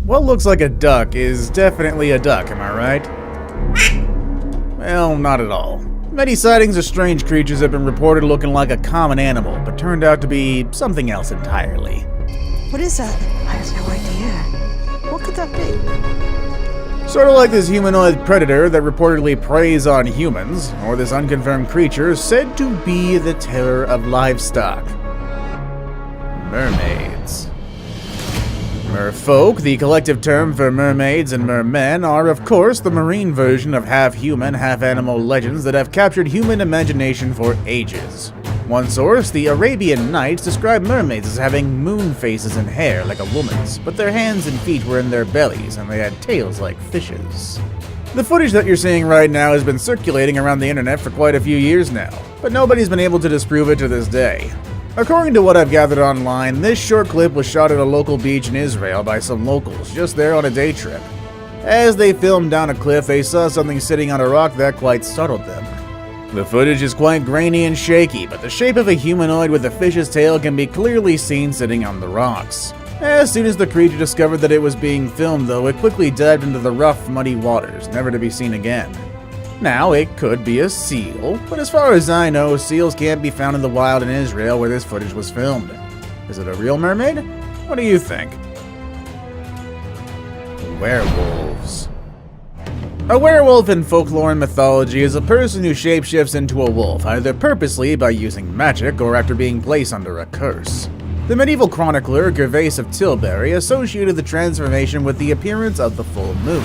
What looks like a duck is definitely a duck, am I right? Well, not at all. Many sightings of strange creatures have been reported looking like a common animal, but turned out to be something else entirely. What is that? I have no idea. What could that be? Sort of like this humanoid predator that reportedly preys on humans, or this unconfirmed creature said to be the terror of livestock. Mermaids. Merfolk, the collective term for mermaids and mermen, are of course the marine version of half-human, half-animal legends that have captured human imagination for ages. One source, the Arabian Nights, described mermaids as having moon faces and hair like a woman's, but their hands and feet were in their bellies and they had tails like fishes. The footage that you're seeing right now has been circulating around the internet for quite a few years now, but nobody's been able to disprove it to this day. According to what I've gathered online, this short clip was shot at a local beach in Israel by some locals just there on a day trip. As they filmed down a cliff, they saw something sitting on a rock that quite startled them. The footage is quite grainy and shaky, but the shape of a humanoid with a fish's tail can be clearly seen sitting on the rocks. As soon as the creature discovered that it was being filmed though, it quickly dived into the rough, muddy waters, never to be seen again. Now, it could be a seal, but as far as I know, seals can't be found in the wild in Israel where this footage was filmed. Is it a real mermaid? What do you think? Werewolves. A werewolf in folklore and mythology is a person who shapeshifts into a wolf, either purposely by using magic or after being placed under a curse. The medieval chronicler Gervase of Tilbury associated the transformation with the appearance of the full moon.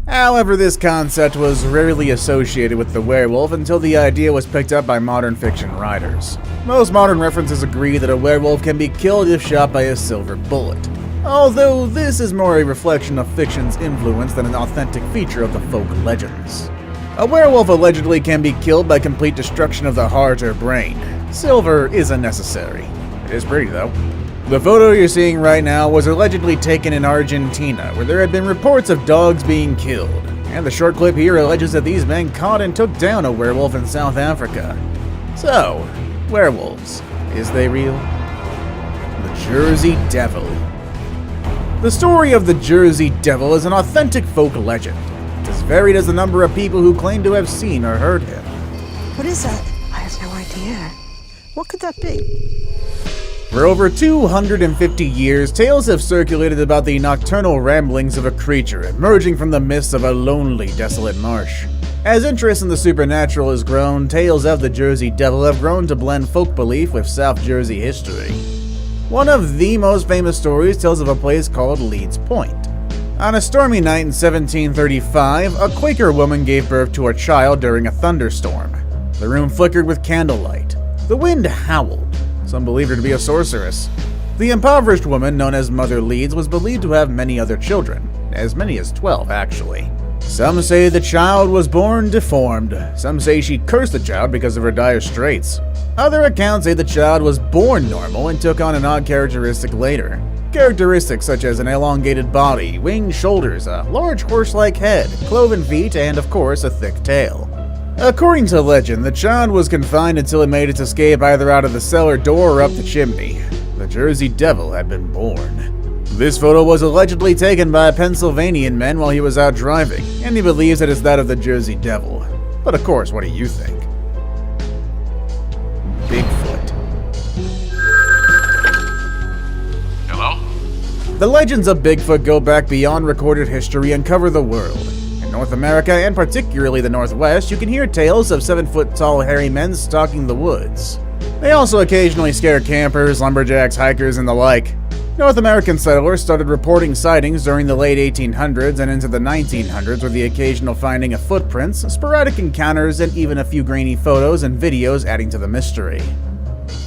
However, this concept was rarely associated with the werewolf until the idea was picked up by modern fiction writers. Most modern references agree that a werewolf can be killed if shot by a silver bullet, although this is more a reflection of fiction's influence than an authentic feature of the folk legends. A werewolf allegedly can be killed by complete destruction of the heart or brain. Silver is unnecessary. It is pretty though. The photo you're seeing right now was allegedly taken in Argentina, where there had been reports of dogs being killed. And the short clip here alleges that these men caught and took down a werewolf in South Africa. So, werewolves, is they real? The Jersey Devil. The story of the Jersey Devil is an authentic folk legend. It's as varied as the number of people who claim to have seen or heard him. What is that? I have no idea. What could that be? For over 250 years, tales have circulated about the nocturnal ramblings of a creature emerging from the mists of a lonely, desolate marsh. As interest in the supernatural has grown, tales of the Jersey Devil have grown to blend folk belief with South Jersey history. One of the most famous stories tells of a place called Leeds Point. On a stormy night in 1735, a Quaker woman gave birth to a child during a thunderstorm. The room flickered with candlelight. The wind howled. Some believed her to be a sorceress. The impoverished woman, known as Mother Leeds, was believed to have many other children, as many as 12 actually. Some say the child was born deformed. Some say she cursed the child because of her dire straits. Other accounts say the child was born normal and took on an odd characteristic later. Characteristics such as an elongated body, winged shoulders, a large horse-like head, cloven feet, and of course a thick tail. According to legend, the child was confined until it made its escape either out of the cellar door or up the chimney. The Jersey Devil had been born. This photo was allegedly taken by a Pennsylvanian man while he was out driving, and he believes it is that of the Jersey Devil. But of course, what do you think? Bigfoot. Hello? The legends of Bigfoot go back beyond recorded history and cover the world. In North America, and particularly the Northwest, you can hear tales of 7-foot-tall hairy men stalking the woods. They also occasionally scare campers, lumberjacks, hikers, and the like. North American settlers started reporting sightings during the late 1800s and into the 1900s, with the occasional finding of footprints, sporadic encounters, and even a few grainy photos and videos adding to the mystery.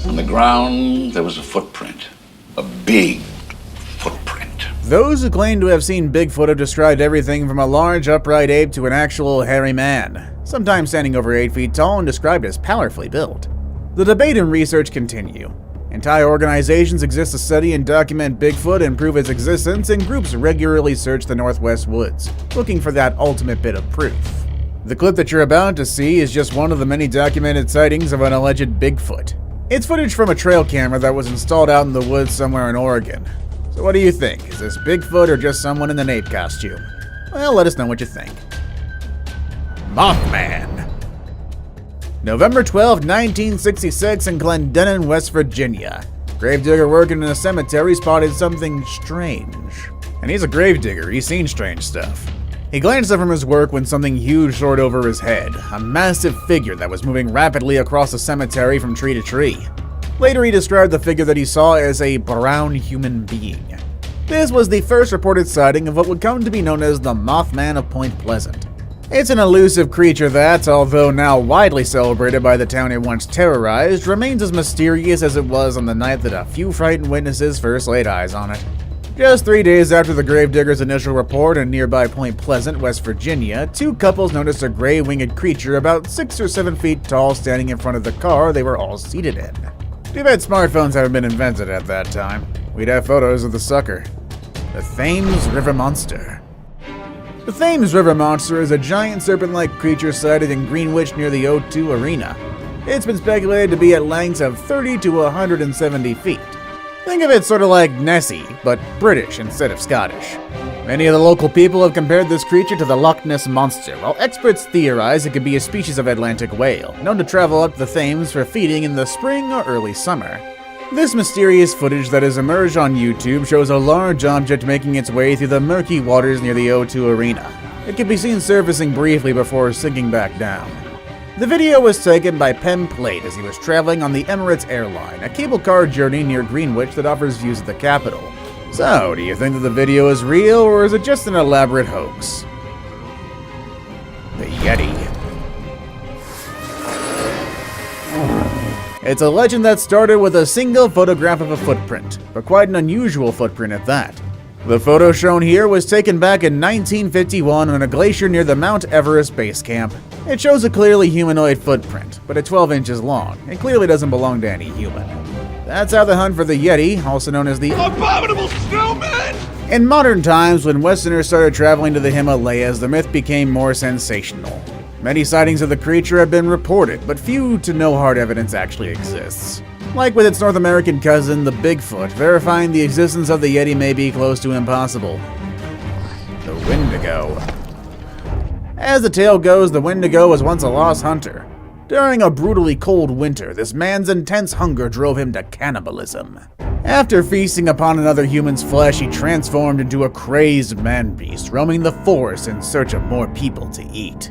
On the ground, there was a footprint. A big footprint. Those who claim to have seen Bigfoot have described everything from a large upright ape to an actual hairy man, sometimes standing over 8 feet tall and described as powerfully built. The debate and research continue. Entire organizations exist to study and document Bigfoot and prove its existence, and groups regularly search the Northwest woods, looking for that ultimate bit of proof. The clip that you're about to see is just one of the many documented sightings of an alleged Bigfoot. It's footage from a trail camera that was installed out in the woods somewhere in Oregon. So what do you think? Is this Bigfoot or just someone in an ape costume? Well, let us know what you think. Mothman. November 12, 1966 in Glendenning, West Virginia. Gravedigger working in a cemetery spotted something strange. And he's a gravedigger, he's seen strange stuff. He glanced up from his work when something huge soared over his head, a massive figure that was moving rapidly across the cemetery from tree to tree. Later he described the figure that he saw as a brown human being. This was the first reported sighting of what would come to be known as the Mothman of Point Pleasant. It's an elusive creature that, although now widely celebrated by the town it once terrorized, remains as mysterious as it was on the night that a few frightened witnesses first laid eyes on it. Just 3 days after the gravedigger's initial report in nearby Point Pleasant, West Virginia, two couples noticed a gray-winged creature about 6 or 7 feet tall standing in front of the car they were all seated in. Too bad smartphones haven't been invented at that time. We'd have photos of the sucker. The Thames River Monster. The Thames River Monster is a giant serpent-like creature sighted in Greenwich near the O2 Arena. It's been speculated to be at lengths of 30 to 170 feet. Think of it sort of like Nessie, but British instead of Scottish. Many of the local people have compared this creature to the Loch Ness Monster, while experts theorize it could be a species of Atlantic whale, known to travel up the Thames for feeding in the spring or early summer. This mysterious footage that has emerged on YouTube shows a large object making its way through the murky waters near the O2 Arena. It can be seen surfacing briefly before sinking back down. The video was taken by Pem Plate as he was traveling on the Emirates airline, a cable car journey near Greenwich that offers views of the capital. So, do you think that the video is real, or is it just an elaborate hoax? The Yeti. It's a legend that started with a single photograph of a footprint, but quite an unusual footprint at that. The photo shown here was taken back in 1951 on a glacier near the Mount Everest base camp. It shows a clearly humanoid footprint, but at 12 inches long. It clearly doesn't belong to any human. That's how the hunt for the Yeti, also known as the Abominable Snowman! In modern times, when Westerners started traveling to the Himalayas, the myth became more sensational. Many sightings of the creature have been reported, but few to no hard evidence actually exists. Like with its North American cousin, the Bigfoot, verifying the existence of the Yeti may be close to impossible. The Wendigo. As the tale goes, the Wendigo was once a lost hunter. During a brutally cold winter, this man's intense hunger drove him to cannibalism. After feasting upon another human's flesh, he transformed into a crazed man-beast, roaming the forest in search of more people to eat.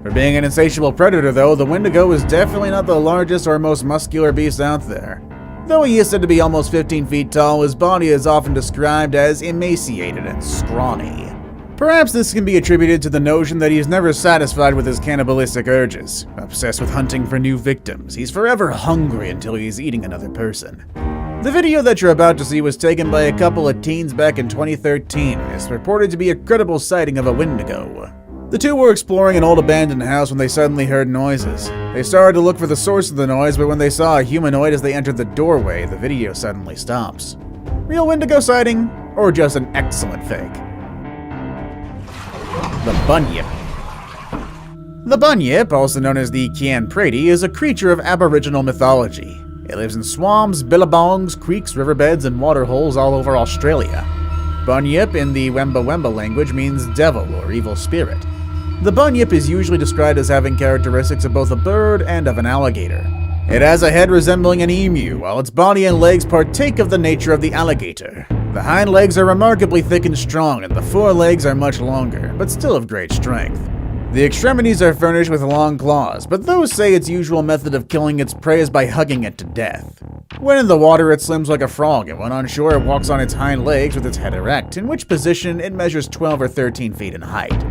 For being an insatiable predator, though, the Wendigo is definitely not the largest or most muscular beast out there. Though he is said to be almost 15 feet tall, his body is often described as emaciated and scrawny. Perhaps this can be attributed to the notion that he is never satisfied with his cannibalistic urges. Obsessed with hunting for new victims, he's forever hungry until he's eating another person. The video that you're about to see was taken by a couple of teens back in 2013 and is reported to be a credible sighting of a Wendigo. The two were exploring an old abandoned house when they suddenly heard noises. They started to look for the source of the noise, but when they saw a humanoid as they entered the doorway, the video suddenly stops. Real Wendigo sighting, or just an excellent fake? The Bunyip. The Bunyip, also known as the Cian Prady, is a creature of Aboriginal mythology. It lives in swamps, billabongs, creeks, riverbeds, and waterholes all over Australia. Bunyip, in the Wemba Wemba language, means devil or evil spirit. The Bunyip is usually described as having characteristics of both a bird and of an alligator. It has a head resembling an emu, while its body and legs partake of the nature of the alligator. The hind legs are remarkably thick and strong, and the forelegs are much longer, but still of great strength. The extremities are furnished with long claws, but those say its usual method of killing its prey is by hugging it to death. When in the water, it swims like a frog, and when on shore, it walks on its hind legs with its head erect, in which position it measures 12 or 13 feet in height.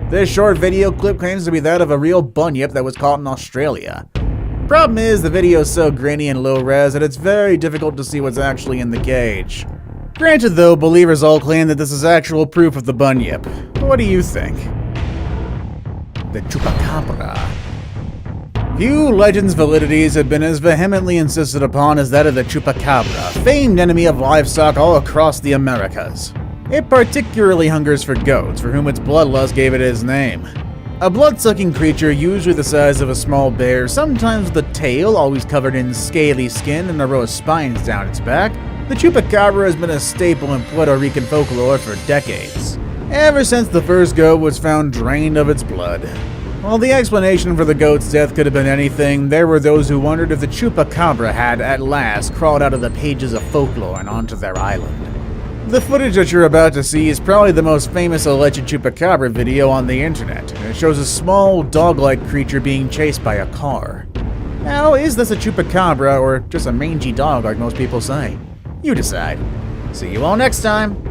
This short video clip claims to be that of a real bunyip that was caught in Australia. Problem is, the video is so grainy and low res that it's very difficult to see what's actually in the cage. Granted though, believers all claim that this is actual proof of the bunyip. But what do you think? The Chupacabra. Few legends' validities have been as vehemently insisted upon as that of the Chupacabra, famed enemy of livestock all across the Americas. It particularly hungers for goats, for whom its bloodlust gave it its name. A blood-sucking creature usually the size of a small bear, sometimes with a tail always covered in scaly skin and a row of spines down its back, The chupacabra has been a staple in Puerto Rican folklore for decades, ever since the first goat was found drained of its blood. While the explanation for the goat's death could have been anything, there were those who wondered if the chupacabra had, at last, crawled out of the pages of folklore and onto their island. The footage that you're about to see is probably the most famous alleged chupacabra video on the internet, and it shows a small, dog-like creature being chased by a car. Now, is this a chupacabra or just a mangy dog like most people say? You decide. See you all next time.